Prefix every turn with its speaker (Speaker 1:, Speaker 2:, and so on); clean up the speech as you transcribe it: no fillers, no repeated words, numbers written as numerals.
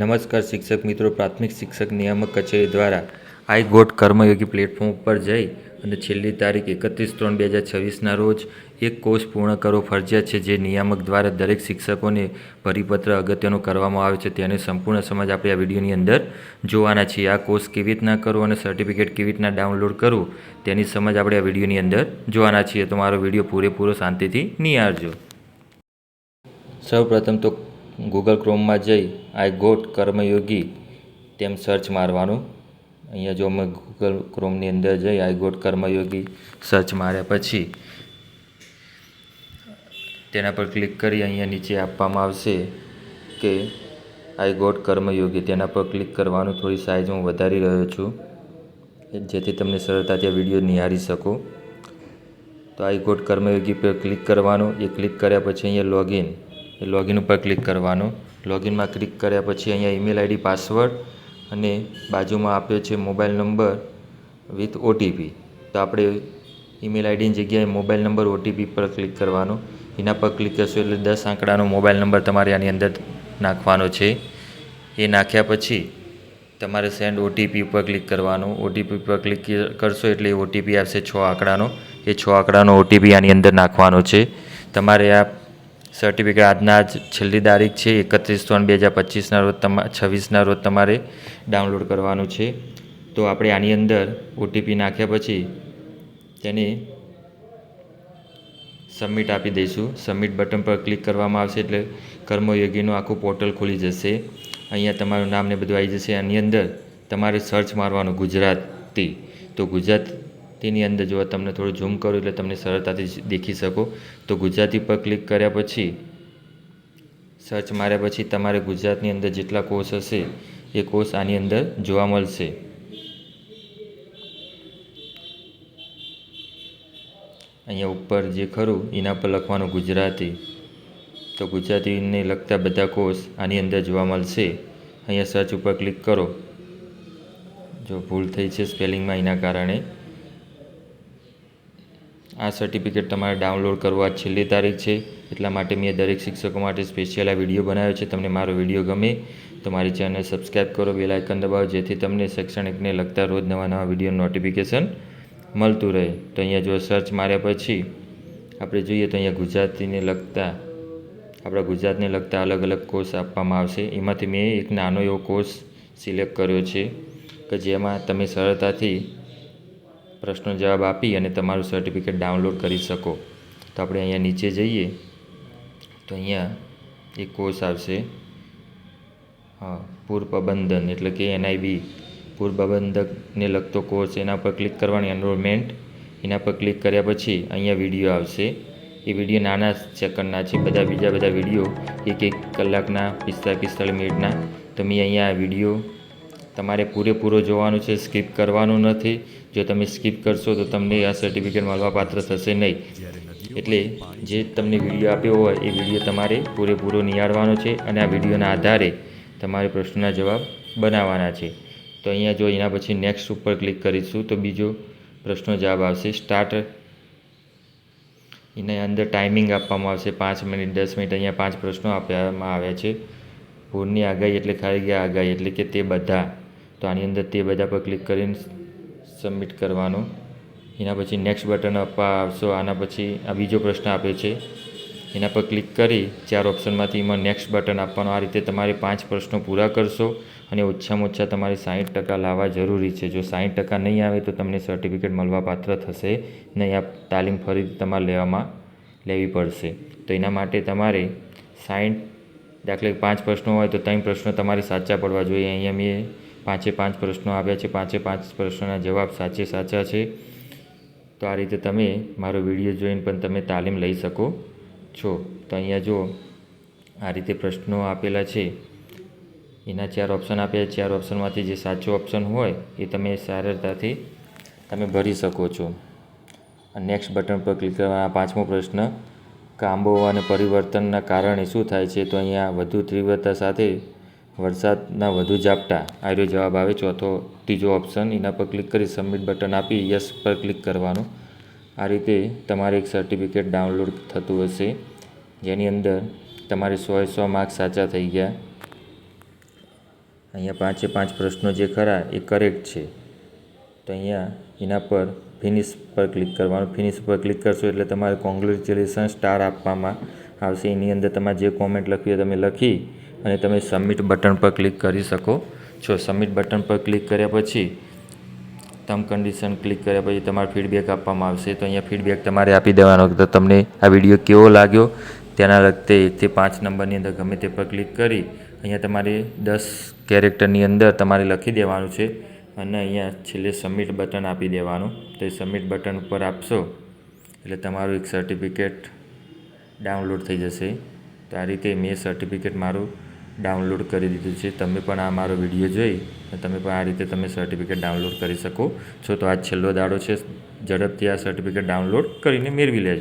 Speaker 1: નમસ્કાર શિક્ષક મિત્રો, પ્રાથમિક શિક્ષક નિયામક કચેરી દ્વારા આઈ ગોટ કર્મયોગી પ્લેટફોર્મ ઉપર જઈ અને છેલ્લી તારીખ 31/3/2026ના રોજ એક કોર્સ પૂર્ણ કરવો ફરજિયાત છે, જે નિયામક દ્વારા દરેક શિક્ષકોને પરિપત્ર અગત્યનો કરવામાં આવે છે. તેની સંપૂર્ણ સમજ આપણે આ વિડીયોની અંદર જોવાના છીએ. આ કોર્સ કેવી રીતના કરવો અને સર્ટિફિકેટ કેવી રીતના ડાઉનલોડ કરવું તેની સમજ આપણે આ વિડીયોની અંદર જોવાના છીએ. તો મારો વિડીયો પૂરેપૂરો શાંતિથી નિહાળજો. સૌપ્રથમ તો ગૂગલ ક્રોમમાં જઈ આઈ ગોટ કર્મયોગી તેમ સર્ચ મારવાનું. અહીંયા જો અમે ગૂગલ ક્રોમની અંદર જઈ આઈ ગોટ કર્મયોગી સર્ચ માર્યા પછી તેના પર ક્લિક કરી અહીંયા નીચે આપવામાં આવશે કે આઈ ગોટ કર્મયોગી, તેના પર ક્લિક કરવાનું. થોડી સાઇઝ હું વધારી રહ્યો છું જેથી તમને સરળતાથી આ વિડીયો નિહાળી શકો. તો આઈ ગોટ કર્મયોગી પર ક્લિક કરવાનું. એ ક્લિક કર્યા પછી અહીંયા લોગિન ઉપર ક્લિક કરવાનું. લોગિનમાં ક્લિક કર્યા પછી અહીંયા ઈમેલ આઈડી, પાસવર્ડ અને બાજુમાં આપ્યો છે મોબાઈલ નંબર વિથ ઓટીપી. તો આપણે ઈમેલ આઈડીની જગ્યાએ મોબાઈલ નંબર ઓટીપી પર ક્લિક કરવાનું. એના પર ક્લિક કરશો એટલે 10 આંકડાનો મોબાઈલ નંબર તમારે આની અંદર નાખવાનો છે. એ નાખ્યા પછી તમારે સેન્ડ ઓટીપી ઉપર ક્લિક કરવાનું. ઓટીપી પર ક્લિક કરશો એટલે ઓટીપી આવશે 6 આંકડાનો. એ 6 આંકડાનો ઓટીપી આની અંદર નાખવાનો છે. તમારે આ સર્ટિફિકેટ આજના છેલ્લી તારીખ છે 31/3/2026ના રોજ તમારે ડાઉનલોડ કરવાનું છે. તો આપણે આની અંદર ઓટીપી નાખ્યા પછી તેને સબમિટ આપી દઈશું. સબમિટ બટન પર ક્લિક કરવામાં આવશે એટલે કર્મયોગીનું આખું પોર્ટલ ખુલી જશે. અહીંયા તમારું નામ ને બધું આવી જશે. આની અંદર તમારે સર્ચ મારવાનું ગુજરાતી. તો ગુજરાતીની અંદર જો તમને થોડું ઝૂમ કરું એટલે તમને સરળતાથી દેખી શકો. તો ગુજરાતી પર ક્લિક કર્યા પછી સર્ચ માર્યા પછી તમારે ગુજરાતની અંદર જેટલા કોર્સ હશે એ કોર્સ આની અંદર જોવા મળશે. અહીંયા ઉપર જે ખરું એના પર લખવાનું ગુજરાતી. તો ગુજરાતીને લગતા બધા કોર્સ આની અંદર જોવા મળશે. અહીંયા સર્ચ ઉપર ક્લિક કરો. જો ભૂલ થઈ છે સ્પેલિંગમાં એના કારણે. આ સર્ટિફિકેટ તમારે ડાઉનલોડ કરવા છેલ્લી તારીખ છે, એટલા માટે મેં દરેક શિક્ષકો માટે સ્પેશિયલ આ વિડીયો બનાવ્યો છે. તમને મારો વિડીયો ગમે તો મારી ચેનલ સબસ્ક્રાઈબ કરો, બેલ આઇકન દબાવો જેથી તમને શૈક્ષણિકને લગતા રોજ નવા વિડીયો નોટિફિકેશન મળતું રહે. તો અહીંયા જો સર્ચ માર્યા પછી આપણે જોઈએ તો અહીંયા આપણા ગુજરાતને લગતા અલગ અલગ કોર્સ આપવામાં આવશે. એમાંથી મેં એક નાનો એવો કોર્સ સિલેક્ટ કર્યો છે કે જેમાં તમે સરળતાથી પ્રશ્નો જવાબ આપી અને તમારું સર્ટિફિકેટ ડાઉનલોડ કરી શકો. તો આપણે અહીંયા નીચે જઈએ તો અહીંયા એક કોર્સ આવશે, પૂર પ્રબંધન એટલે કે NIB પૂર પ્રબંધકને લગતો કોર્સ. એના પર ક્લિક કરવાની. એનરોલમેન્ટ એના પર ક્લિક કર્યા પછી અહીંયા વિડીયો આવશે. એ વિડીયો નાના સેકન્ડના છે, બીજા બધા વિડીયો 1 કલાકના 45 મિનિટના. તો મેં અહીંયા આ વિડીયો તમારે પૂરેપૂરો જોવાનું છે, સ્કીપ કરવાનું નથી. જો તમે સ્કીપ કરશો તો તમને આ સર્ટિફિકેટ મળવાપાત્ર થશે નહીં. એટલે જે તમને વિડીયો આપ્યો હોય એ વિડીયો તમારે પૂરેપૂરો નિહાળવાનો છે અને આ વિડીયોના આધારે તમારે પ્રશ્નોના જવાબ બનાવવાના છે. તો અહીંયા જો એના પછી નેક્સ્ટ ઉપર ક્લિક કરીશું તો બીજો પ્રશ્નો જવાબ આવશે. સ્ટાર્ટ. એના અંદર ટાઈમિંગ આપવામાં આવશે 5 મિનિટ, 10 મિનિટ. અહીંયા 5 પ્રશ્નો આપવામાં આવ્યા છે. પૂરની આગાહી એટલે ખાલી આગાહી એટલે કે તે બધા. તો આની અંદર તે બધા પર ક્લિક કરીને સબમિટ કરવાનું. એના પછી નેક્સ્ટ બટન આપવા આવશો. આના પછી આ બીજો પ્રશ્ન આપ્યો છે, એના પર ક્લિક કરી 4 ઓપ્શનમાંથી એમાં નેક્સ્ટ બટન આપવાનું. આ રીતે તમારે 5 પ્રશ્નો પૂરા કરશો અને ઓછામાં ઓછા તમારે 60% લાવવા જરૂરી છે. જો 60% નહીં આવે તો તમને સર્ટિફિકેટ મળવાપાત્ર થશે નહીં. આ તાલીમ ફરીથી તમારે લેવી પડશે. તો એના માટે તમારે 60, દાખલા 5 પ્રશ્નો હોય તો 3 પ્રશ્નો તમારે સાચા પડવા જોઈએ. અહીંયા મેં 5 પ્રશ્નો આપ્યા છે. 5 પ્રશ્નોના જવાબ સાચા છે. તો આ રીતે તમે મારો વિડીયો જોઈને પણ તમે તાલીમ લઈ શકો છો. તો અહીંયા જો આ રીતે પ્રશ્નો આપેલા છે, એના 4 ઓપ્શન આપ્યા. 4 ઓપ્શનમાંથી જે સાચો ઓપ્શન હોય એ તમે સરળતાથી તમે ભરી શકો છો. નેક્સ્ટ બટન પર ક્લિક કરવા. 5મો પ્રશ્ન, આબોહવાના પરિવર્તનના કારણે શું થાય છે? તો અહીંયા વધુ તીવ્રતા સાથે વરસાદના વધુ ઝાપટા, આનો જવાબ આવે. ત્રીજો ઓપ્શન. એના પર ક્લિક કરી સબમિટ બટન આપી યસ પર ક્લિક કરવાનું. આ રીતે તમારે એક સર્ટિફિકેટ ડાઉનલોડ થતું હશે, જેની અંદર તમારે 100 માર્ક્સ સાચા થઈ ગયા. અહીંયા 5 પ્રશ્નો જે ખરા એ કરેક્ટ છે. તો અહીંયા એના પર ફિનિશ પર ક્લિક કરવાનું. ફિનિશ પર ક્લિક કરશો એટલે તમારે કોંગ્રેચ્યુલેશન સ્ટાર આપવામાં આવશે. એની અંદર તમારે જે કોમેન્ટ લખવી હોય તમે લખી અને તમે સબમિટ બટન પર ક્લિક કરી શકો છો. સબમિટ બટન પર ક્લિક કર્યા પછી ટર્મ કન્ડિશન ક્લિક કર્યા પછી તમારે ફીડબેક આપવામાં આવશે. તો અહીંયા ફીડબેક તમારે આપી દેવાનો તો તમને આ વિડીયો કેવો લાગ્યો તેના લગતે 1 થી 5 નંબરની અંદર ગમે તે પર ક્લિક કરી અહીંયા તમારે 10 કેરેક્ટરની અંદર તમારે લખી દેવાનું છે અને અહીંયા છેલ્લે સબમિટ બટન આપી દેવાનું. તો એ સબમિટ બટન ઉપર આપશો એટલે તમારું એક સર્ટિફિકેટ ડાઉનલોડ થઈ જશે. તો આ રીતે મેં સર્ટિફિકેટ મારું ડાઉનલોડ કરી દીધું છે. તમે પણ આ મારો વિડીયો જોઈ તમે પણ આ રીતે તમે સર્ટિફિકેટ ડાઉનલોડ કરી શકો છો. તો આ છેલ્લો દાડો છે, ઝડપથી આ સર્ટિફિકેટ ડાઉનલોડ કરીને મેળવી લેજો.